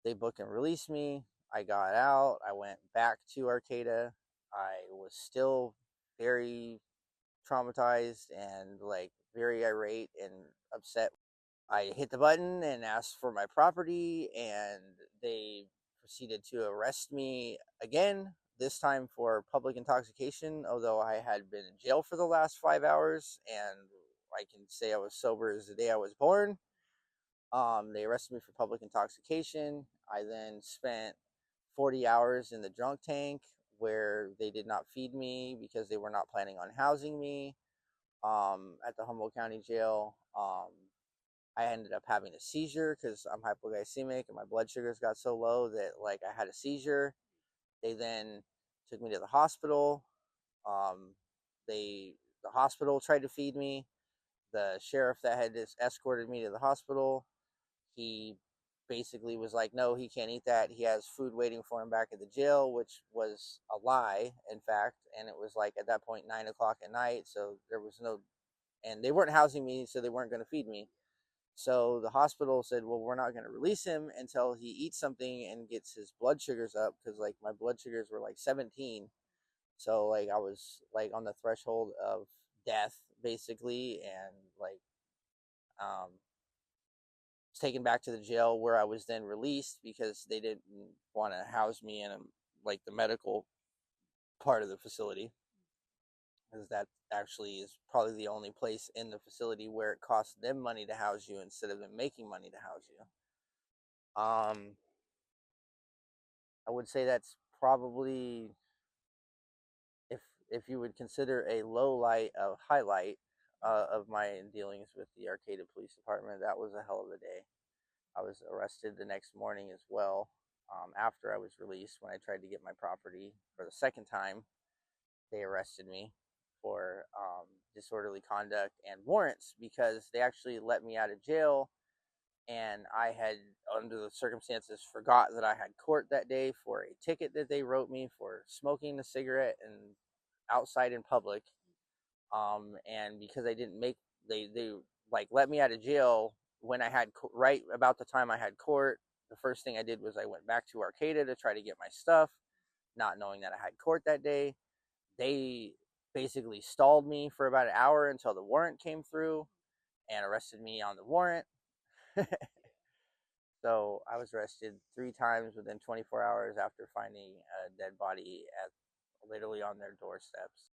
They book and released me. I got out. I went back to Arcata. I was still very traumatized and like very irate and upset. I hit the button and asked for my property, and they proceeded to arrest me again, this time for public intoxication, although I had been in jail for the last 5 hours, and I can say I was sober as the day I was born. They arrested me for public intoxication. I then spent 40 hours in the drunk tank where they did not feed me because they were not planning on housing me at the Humboldt County Jail. I ended up having a seizure because I'm hypoglycemic and my blood sugars got so low that like I had a seizure. They then took me to the hospital. Um, the hospital tried to feed me. The sheriff that had just escorted me to the hospital, he basically was like, no, he can't eat that. He has food waiting for him back at the jail, which was a lie, in fact. And it was like at that point 9 o'clock at night, so there was no, and they weren't housing me, so they weren't going to feed me. So the hospital said, well, we're not going to release him until he eats something and gets his blood sugars up, because like my blood sugars were like 17. So like I was like on the threshold of death basically, and like um was taken back to the jail where I was then released because they didn't want to house me in like the medical part of the facility, because that actually is probably the only place in the facility where it costs them money to house you instead of them making money to house you. I would say that's probably, if if you would consider a low light a highlight of my dealings with the Arcata Police Department. That was a hell of a day. I was arrested the next morning as well. After I was released, when I tried to get my property for the second time, they arrested me for disorderly conduct and warrants, because they actually let me out of jail, and I had, under the circumstances, forgot that I had court that day for a ticket that they wrote me for smoking a cigarette and outside in public. And because I didn't make, they like let me out of jail when I had right about the time I had court. The first thing I did was I went back to Arcata to try to get my stuff, not knowing that I had court that day. They basically stalled me for about an hour until the warrant came through and arrested me on the warrant. So I was arrested 3 times within 24 hours after finding a dead body at literally on their doorsteps.